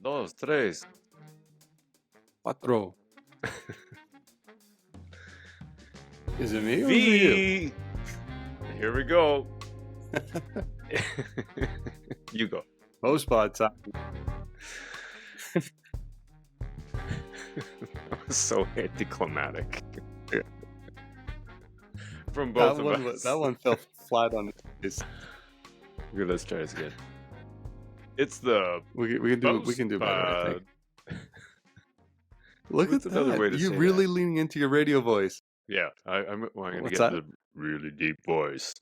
dos, tres. Cuatro. Is it me or is it you? Here we go. You go. Post-pod time. So anticlimactic. From both of us. That one fell flat on its face. Okay, let's try this again. It's the We can do better, I think. Look What's at another that. way to You're say really that? leaning into your radio voice. Yeah, I'm going to What's get that? the really deep voice.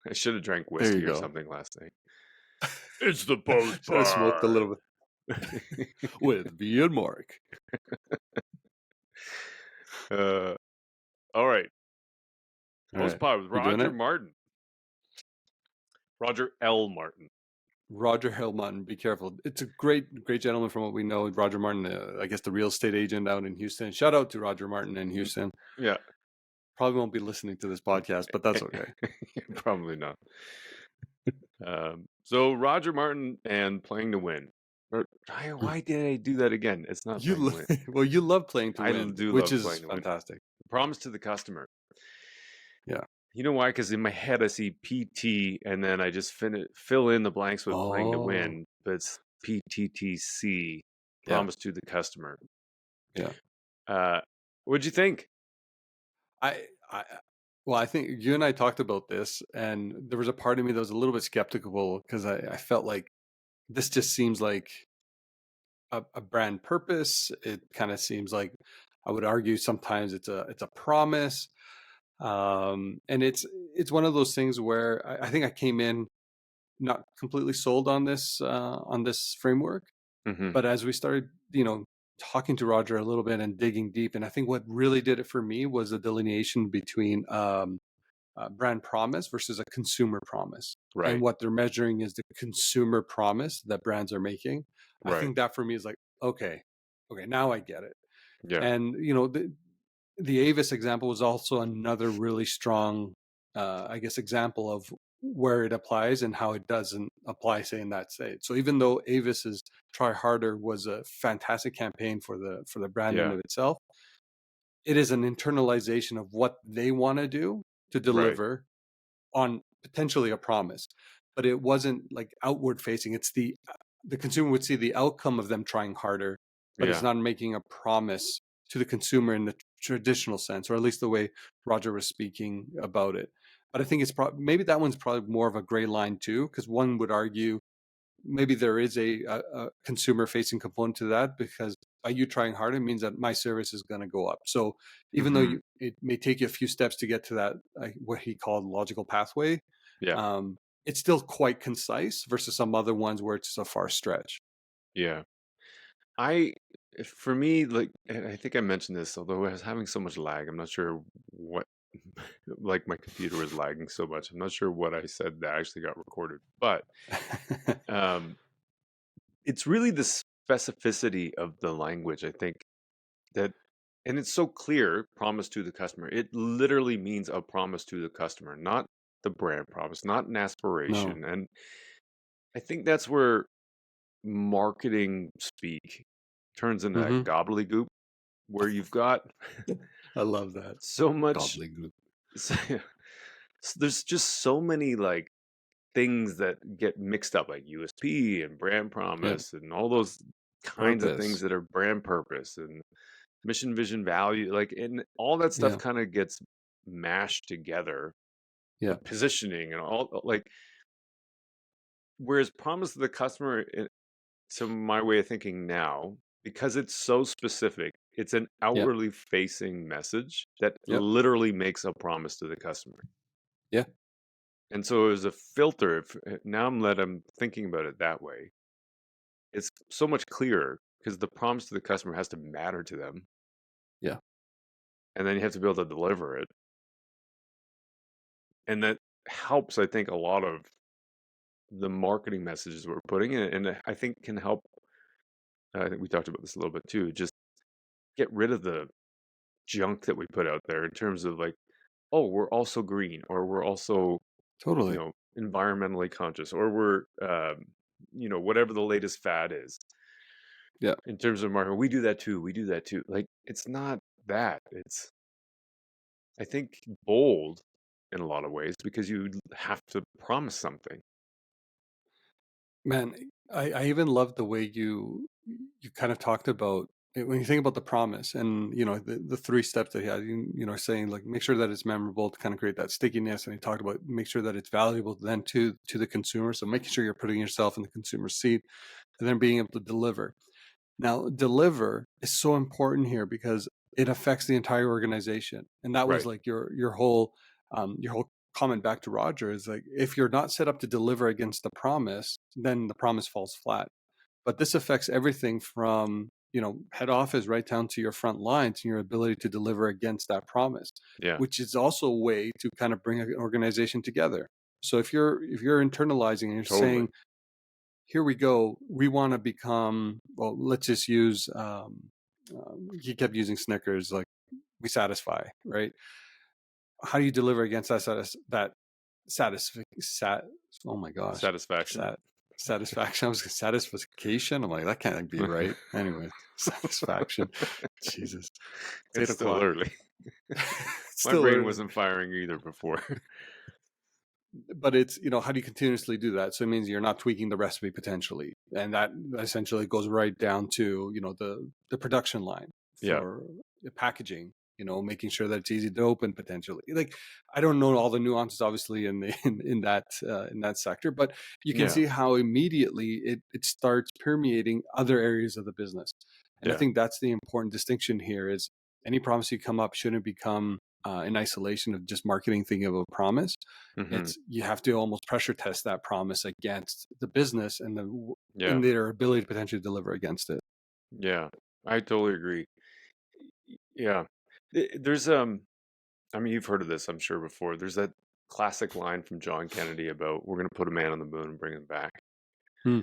I should have drank There you whiskey or go. something last night. It's the post Should I smoked a little bit with V and Mark. All right. All Post right. pod with You doing Roger it? Martin. Roger L. Martin. Roger Hillman, be careful. It's a great gentleman from what we know. Roger Martin, I guess the real estate agent out in Houston. Shout out to Roger Martin in Houston. Yeah. Probably won't be listening to this podcast, but that's okay. Probably not. So Roger Martin and Playing to Win. Why did I do that again? It's not Playing to Win. Well, you love playing to I win, do which love is playing to win. fantastic. Promise to the customer. Yeah. You know why? Because in my head I see PT and then I just fill in the blanks with Playing to Win, but it's PTTC. Promise to the customer. Yeah. What'd you think? Well, I think you and I talked about this, and there was a part of me that was a little bit skeptical because I felt like this just seems like a brand purpose. It kind of seems like, I would argue, sometimes it's a promise, and it's one of those things where I think I came in not completely sold on this framework, but as we started, talking to Roger a little bit and digging deep, and I think what really did it for me was the delineation between brand promise versus a consumer promise. Right. And what they're measuring is the consumer promise that brands are making. Right. I think that for me is like, okay, now I get it. Yeah. And the Avis example was also another really strong, I guess, example of where it applies and how it doesn't apply, say, in that state. So even though Avis's Try Harder was a fantastic campaign for the brand in of itself, it is an internalization of what they want to do to deliver on potentially a promise, but it wasn't like outward facing. It's the consumer would see the outcome of them trying harder, but it's not making a promise to the consumer in the traditional sense, or at least the way Roger was speaking about it. But I think it's maybe that one's probably more of a gray line too, because one would argue maybe there is a consumer facing component to that, because by you trying harder, it means that my service is going to go up. So even though it may take you a few steps to get to that, what he called logical pathway, it's still quite concise versus some other ones where it's just a far stretch. Yeah. For me, like, I think I mentioned this, although I was having so much lag, I'm not sure what, like my computer was lagging so much. I'm not sure what I said that actually got recorded, but it's really the specificity of the language, I think, that, and it's so clear, promise to the customer. It literally means a promise to the customer, not the brand promise, not an aspiration. And I think that's where marketing speak turns into that gobbledygook, where you've got I love that, so much gobbledygook. So there's just so many like things that get mixed up, like USP and brand promise and all those kinds of things that are brand purpose and mission, vision, value, like, and all that stuff kind of gets mashed together. Positioning and all, like, whereas promise to the customer, to my way of thinking now, because it's so specific, it's an outwardly facing message that literally makes a promise to the customer. Yeah. And so as a filter, now I'm thinking about it that way, it's so much clearer because the promise to the customer has to matter to them. Yeah. And then you have to be able to deliver it. And that helps, I think, a lot of the marketing messages we're putting in, and I think can help. I think we talked about this a little bit too. Just get rid of the junk that we put out there in terms of like, oh, we're also green, or we're also environmentally conscious, or we're whatever the latest fad is. Yeah. in terms of marketing. We do that too. We do that too. Like, it's not that. It's, I think, bold in a lot of ways because you have to promise something. Man, I even love the way you kind of talked about when you think about the promise and the three steps that he had, saying like make sure that it's memorable to kind of create that stickiness, and he talked about make sure that it's valuable then to the consumer. So making sure you're putting yourself in the consumer's seat, and then being able to deliver. Now, deliver is so important here because it affects the entire organization. And that was Right. like your whole comment back to Roger is like if you're not set up to deliver against the promise, then the promise falls flat. But this affects everything from head office right down to your front lines and your ability to deliver against that promise, Yeah. which is also a way to kind of bring an organization together. So if you're internalizing and you're Totally. saying, here we go. We want to become, well, let's just use, he kept using Snickers, like we satisfy, right? How do you deliver against that satisfaction? Oh my gosh, Satisfaction. sat, satisfaction. I was satisfaction. I'm like, that can't be right. Anyway, satisfaction. Jesus, it's It's 8 o'clock. still early. It's My still brain early. wasn't firing either before. But it's how do you continuously do that? So it means you're not tweaking the recipe potentially, and that essentially goes right down to the production line Yeah. for the packaging, making sure that it's easy to open potentially. Like, I don't know all the nuances obviously in that sector, but you can Yeah. see how immediately it starts permeating other areas of the business. And I Yeah. think that's the important distinction here is any promise you come up shouldn't become in isolation of just marketing thinking of a promise. Hmm. It's you have to almost pressure test that promise against the business and Yeah. in their ability to potentially deliver against it. Yeah. I totally agree. Yeah. There's I mean, you've heard of this, I'm sure, before. There's that classic line from John Kennedy about we're going to put a man on the moon and bring him back. Hmm.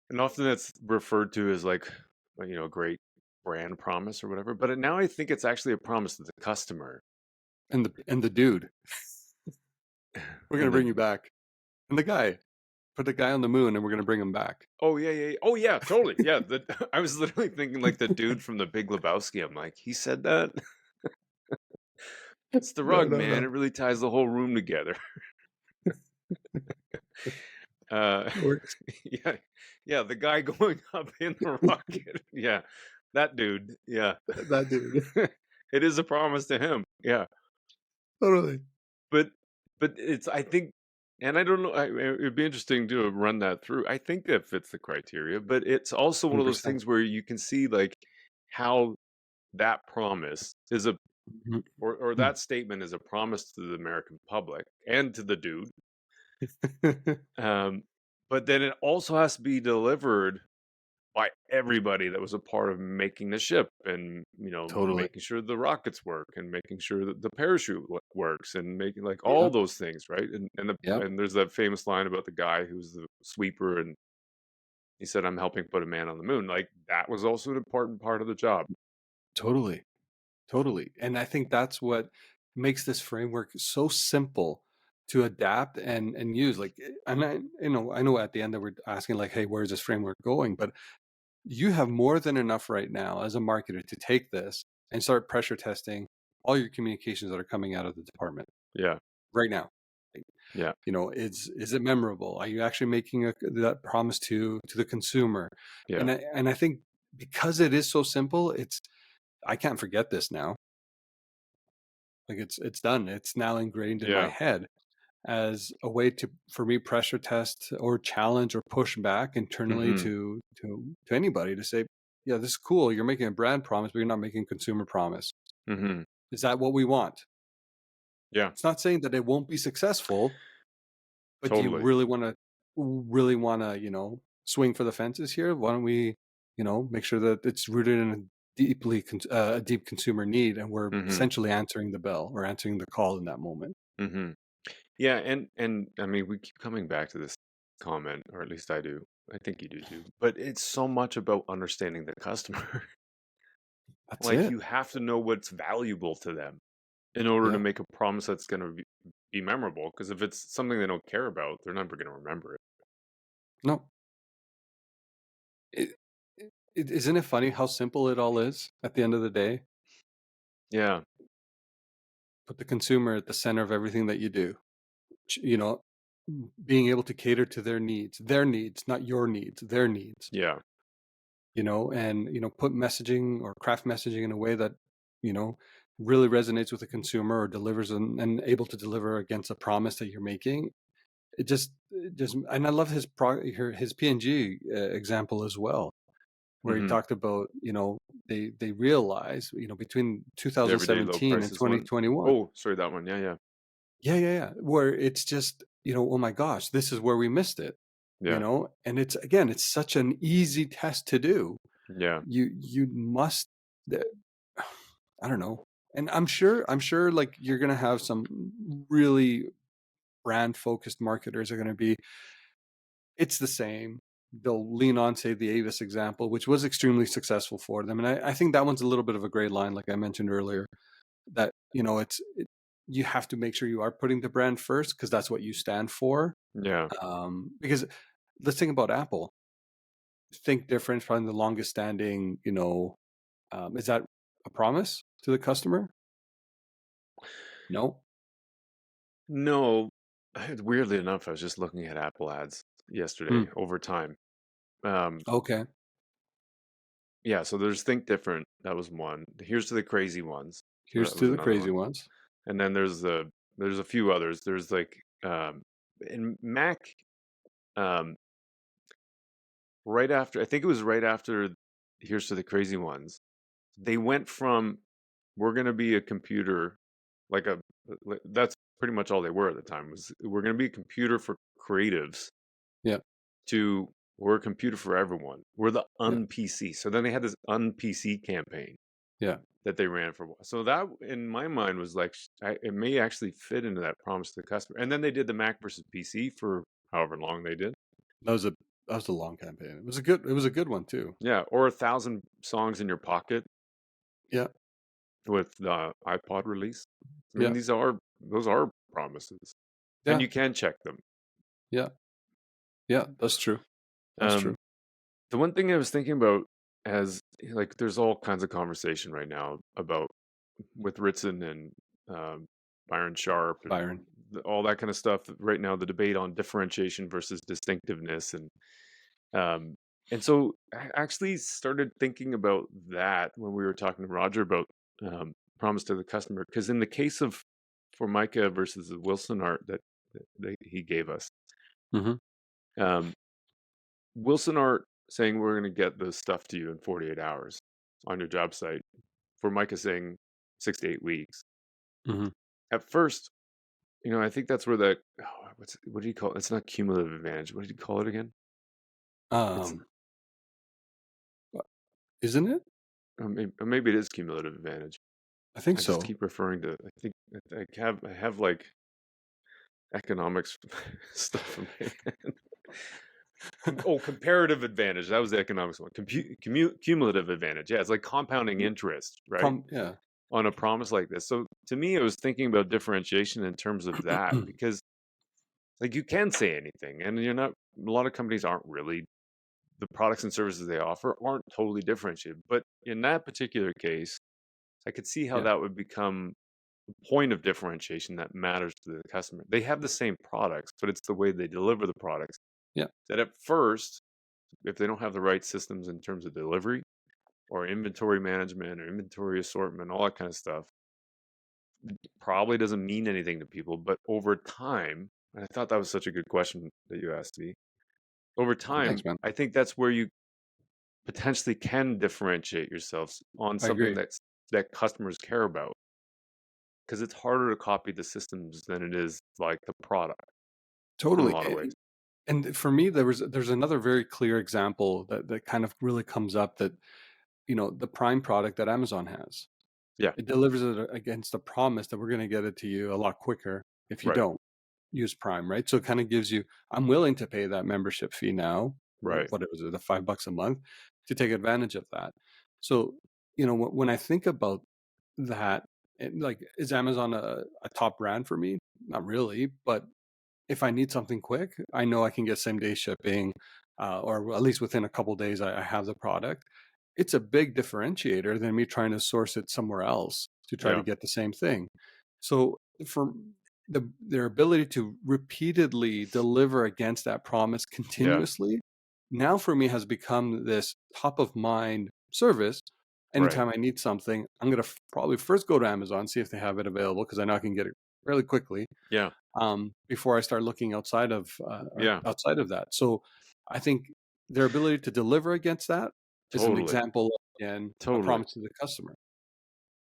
And often that's referred to as like, a great brand promise or whatever. But now I think it's actually a promise to the customer. And the dude, we're gonna And bring the you back. And the guy, put the guy on the moon, and we're gonna bring him back. oh yeah, yeah, yeah. Oh yeah, totally. Yeah, I was literally thinking like the dude from the Big Lebowski. I'm like, he said that. It's the No, rug, no, man. no. It really ties the whole room together. Uh, Works. yeah, yeah. The guy going up in the rocket. Yeah, that dude. Yeah, That dude. it is a promise to him. Yeah, Totally. but it's I think, and I don't know. It'd be interesting to run that through. I think that fits the criteria, but it's also one of those 100%. things where you can see like how that promise is a or that statement is a promise to the American public and to the dude. Um, but then it also has to be delivered by everybody that was a part of making the ship and Totally. making sure the rockets work and making sure that the parachute works and making like all Yep. those things right Yep. and there's that famous line about the guy who's the sweeper and he said I'm helping put a man on the moon like that was also an important part of the job. Totally. Totally. And I think that's what makes this framework so simple to adapt and use. Like, and I know at the end that we're asking like, hey, where's this framework going? But you have more than enough right now as a marketer to take this and start pressure testing all your communications that are coming out of the department Yeah. right now. Like, Yeah. is it memorable? Are you actually making that promise to the consumer? Yeah. And I think because it is so simple, I can't forget this now. Like it's done. It's now ingrained in my Yeah. head as a way to for me pressure test or challenge or push back internally Hmm. to anybody to say, yeah, this is cool. You're making a brand promise, but you're not making a consumer promise. Hmm. Is that what we want? Yeah. It's not saying that it won't be successful, but do you Totally. really want to swing for the fences here? Why don't we make sure that it's rooted in a deep consumer need, and we're Hmm. essentially answering the bell or answering the call in that moment. Hmm. Yeah, and I mean, we keep coming back to this comment, or at least I do. I think you do too. But it's so much about understanding the customer. That's Like it. you have to know what's valuable to them in order to Yeah. make a promise that's going to be memorable. Because if it's something they don't care about, they're never going to remember it. No. It, Isn't it funny how simple it all is at the end of the day? Yeah, Put the consumer at the center of everything that you do. You know, being able to cater to their needs, not your needs, their needs. yeah, And put messaging or craft messaging in a way that you know really resonates with the consumer or delivers and able to deliver against a promise that you're making. It just and I love his PNG example as well, where he hmm talked about they realize between the everyday low 2017 and prices one. 2021. Oh, sorry, that one. Yeah, yeah, Yeah, where it's just oh my gosh, this is where we missed it. yeah, And it's, again, it's such an easy test to do. yeah, You must, uh, I don't know. And I'm sure like you're going to have some really brand focused marketers are going to be, it's the same. They'll lean on, say, the Avis example, which was extremely successful for them. And I think that one's a little bit of a gray line, like I mentioned earlier, that, you have to make sure you are putting the brand first because that's what you stand for. yeah. Because let's think about Apple. Think Different, probably the longest standing, is that a promise to the customer? No. No, weirdly enough, I was just looking at Apple ads Hmm. yesterday over time. Um, Okay. yeah, so there's Think Different. That was one. Here's to the Crazy Ones. Here's That was to the another crazy one. ones. And then there's a few others. There's like in Mac, um, right after, I think it was right after Here's to the Crazy Ones. They went from we're gonna be a computer, like a that's pretty much all they were at the time, was we're gonna be a computer for creatives, Yeah. to we're a computer for everyone. We're the Yeah. un-PC. So then they had this un-PC campaign Yeah. that they ran for a while. So that, in my mind, was like it may actually fit into that promise to the customer. And then they did the Mac versus PC for however long they did. That was a that was a long campaign. It was a good one too. Yeah, or 1,000 songs in your pocket Yeah. with the iPod release. I mean, Yeah. those are promises, and Yeah. you can check them. Yeah. Yeah. That's true. That's true. Um, the one thing I was thinking about, as like, there's all kinds of conversation right now about with Ritson and Byron Sharp and Byron. all that kind of stuff. Right now, the debate on differentiation versus distinctiveness, um, and so I actually started thinking about that when we were talking to Roger about promise to the customer. Because in the case of Formica versus the Wilson art that he gave us, Hmm. um, Wilson art saying we're going to get the stuff to you in 48 hours on your job site. Formica saying 6 to 8 weeks. Hmm. At first, I think that's where what do you call it? It's not cumulative advantage. What did you call it again? It's Um, isn't it? maybe it is cumulative advantage. I think I just so. keep referring to. I think I have like economics stuff in my head. Comparative advantage. That was the economics one. Cumulative advantage. Yeah, it's like compounding interest, right? Yeah. On a promise like this. So to me, I was thinking about differentiation in terms of that, because like you can say anything, and you're not. A lot of companies aren't really, the products and services they offer aren't totally differentiated. But in that particular case, I could see how Yeah. that would become a point of differentiation that matters to the customer. They have the same products, but it's the way they deliver the products Yeah. that at first, if they don't have the right systems in terms of delivery or inventory management or inventory assortment, all that kind of stuff, probably doesn't mean anything to people. But over time, and I thought that was such a good question that you asked me. Over time, Thanks, man. I think that's where you potentially can differentiate yourselves on I something agree. that customers care about, because it's harder to copy the systems than it is like the product in a Totally. lot of ways. And for me, there's another very clear example that kind of really comes up, that the Prime product that Amazon has. Yeah, It delivers it against a promise that we're going to get it to you a lot quicker if you right, don't use Prime, right? So it kind of gives you, I'm willing to pay that membership fee now, right. what was it, the $5 a month, to take advantage of that. So, when I think about that, like, is Amazon a top brand for me? Not really, but if I need something quick, I know I can get same day shipping. or at least within a couple days, I have the product. It's a big differentiator than me trying to source it somewhere else to try to Yeah. get the same thing. So for their ability to repeatedly deliver against that promise Yeah. continuously now for me has become this top of mind service. Right. Anytime I need something, I'm going to probably first go to Amazon, see if they have it available, because I know I can get it really quickly, Yeah. before I start looking Yeah. outside of that. So I think their ability to deliver against that is an Totally. example of, again, a Totally. promise to the customer.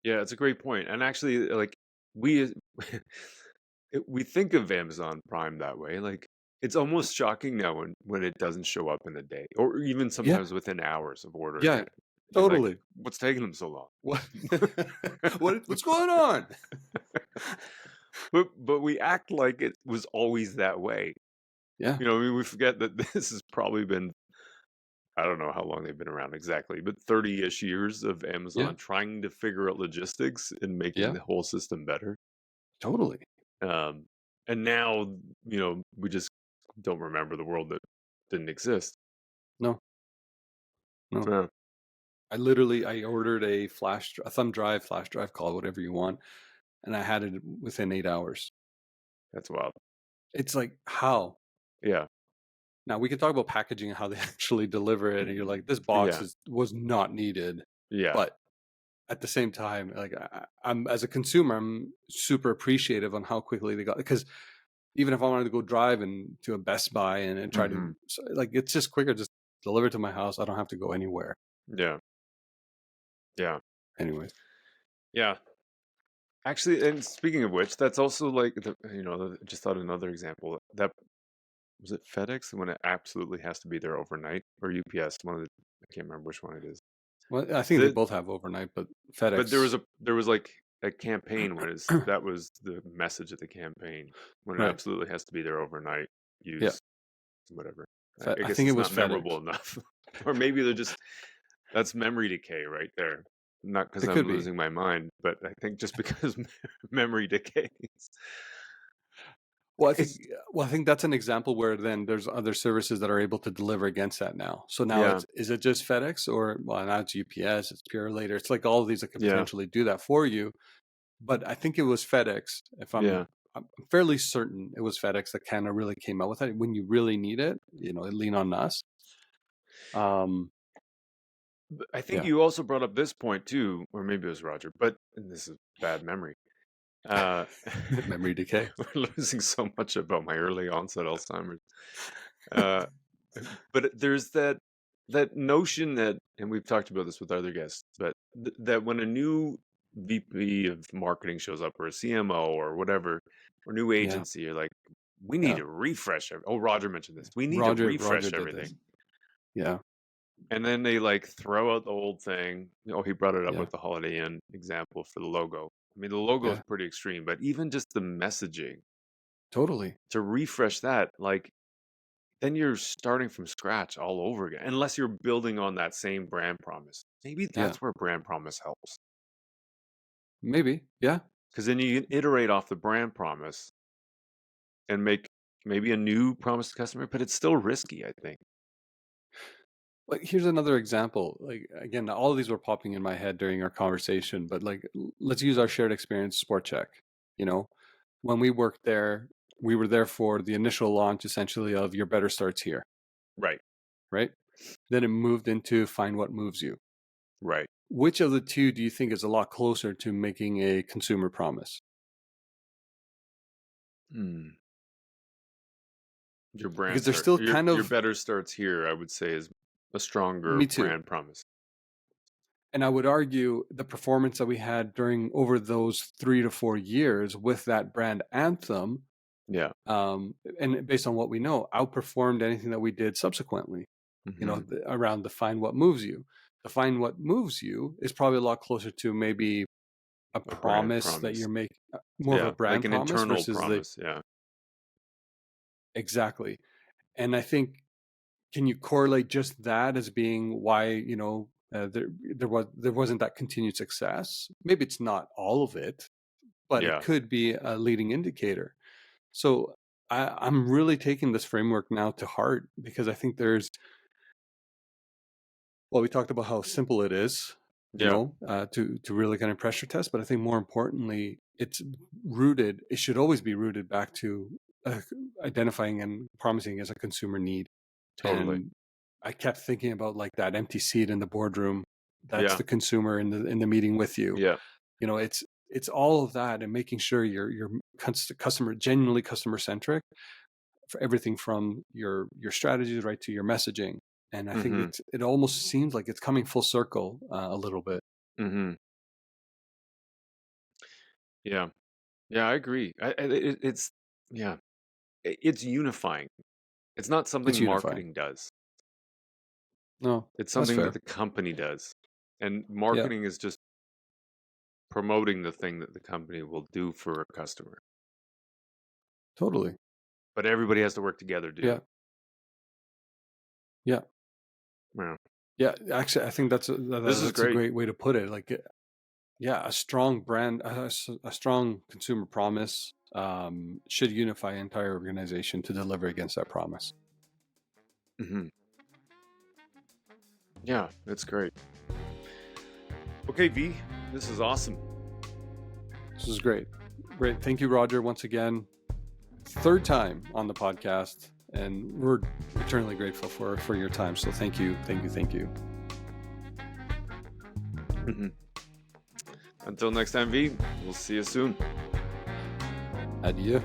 Yeah, it's a great point. And actually, like we we think of Amazon Prime that way. Like it's almost shocking now when it doesn't show up in a day, or even Yeah, sometimes within hours of ordering yeah, it. You're like, totally. what's taking them so long? What what's going on? But we act like it was always that way. Yeah, I mean, we forget that this has probably been, I don't know how long they've been around exactly, but 30-ish years of yeah, Amazon trying to figure out logistics and making yeah, the whole system better. totally. Um, and now, we just don't remember the world that didn't exist. No, no. Yeah, I ordered a thumb drive, flash drive, call it whatever you want, and I had it within 8 hours. that's wild. It's like, how? Yeah, Now we can talk about packaging and how they actually deliver it, and you're like, this box yeah, was not needed, yeah. but at the same time, like I'm as a consumer, I'm super appreciative on how quickly they got, because even if I wanted to go drive and to a Best Buy and try to, Hmm. like, it's just quicker, just deliver to my house. I don't have to go anywhere. Yeah, yeah, Anyways, yeah. Actually, and speaking of which, that's also like just thought another example. That was it FedEx when it absolutely has to be there overnight, or UPS. I can't remember which one it is. well, I think they The both have overnight, but But there FedEx, was like a campaign when that was the message of the campaign, when it right? absolutely has to be there overnight. Yeah, Use whatever. I I guess think it it's was not FedEx. memorable enough, or maybe that's memory decay right there. Not because It I'm could be. losing my mind, but I think just because memory decays. Well, It's I think that's an example where then there's other services that are able to deliver against that now. So now yeah, is it just FedEx, or well, now it's UPS, it's Pure Later. It's like all of these that can yeah, potentially do that for you. But I think it was FedEx. If yeah. I'm fairly certain it was FedEx that kind of really came out with it. When you really need it, it lean on us. Um, But I think yeah, you also brought up this point too, or maybe it was Roger, but and this is bad memory. Uh, memory decay. we're losing so much about my early onset Alzheimer's. Uh, but there's that notion that, and we've talked about this with other guests, but that when a new VP of marketing shows up, or a CMO, or whatever, or new Yeah, agency, you're like, we need yeah. to refresh. Oh, Roger mentioned this. We need to Roger refresh did everything. this. Yeah, And then they like throw out the old thing. Oh, he brought it up yeah, with the Holiday Inn example for the logo. I mean, the logo is yeah. pretty extreme, but even just the messaging Totally. to refresh that, like, then you're starting from scratch all over again, unless you're building on that same brand promise. Maybe Yeah, that's where brand promise helps, maybe. Yeah. because then you can iterate off the brand promise and make maybe a new promise to customer, but it's still risky, I think. Like, here's another example. Like, again, all of these were popping in my head during our conversation, but like, let's use our shared experience, Sport Check. You know, when we worked there, we were there for the initial launch, essentially, of Your Better Starts Here, Right, right? Then it moved into Find What Moves You. right. Which of the two do you think is a lot closer to making a consumer promise? Hmm. Your brand Because they're start still your kind your of, better starts here, I would say, is a stronger me too. brand promise. And I would argue the performance that we had during over those 3 to 4 years with that brand anthem, Yeah. and based on what we know, outperformed anything that we did subsequently. Hmm. Around the Find What Moves You. The Find What Moves You is probably a lot closer to maybe a A brand promise that promise. you're making, more of a Yeah, like brand an promise internal versus the promise. Yeah. exactly. And I think, can you correlate just that as being why there wasn't that continued success? Maybe it's not all of it, but it Yeah. could be a leading indicator. So I'm really taking this framework now to heart, because I think well, we talked about how simple it is, Yeah, to really kind of pressure test, but I think more importantly, it should always be rooted back to uh, identifying and promising as a consumer need. totally. And I kept thinking about like that empty seat in the boardroom. That's Yeah, the consumer in the meeting with you. yeah. It's all of that, and making sure you're customer genuinely customer centric for everything from your strategies right to your messaging. And I think Mhm, it almost seems like it's coming full circle a little bit. mhm. Yeah, yeah, I agree. It's yeah, it's unifying. It's not It's something unifying. marketing does. No, It's that's something that fair. the company does. And Yeah, marketing is just promoting the thing that the company will do for a customer. totally. But everybody has to work together to do Yeah, it. yeah, Yeah. yeah. Actually, I think This is that's a great. great way to put it. Like, yeah, a strong brand, a strong consumer promise should unify an entire organization to deliver against that promise. Mhm. Yeah, that's great. Okay, V, this is awesome. This is great. Great. Thank you, Roger, once again. Third time on the podcast, and we're eternally grateful for your time. So thank you, thank you, thank you. Mhm. Until next time, V, we'll see you soon. Adieu.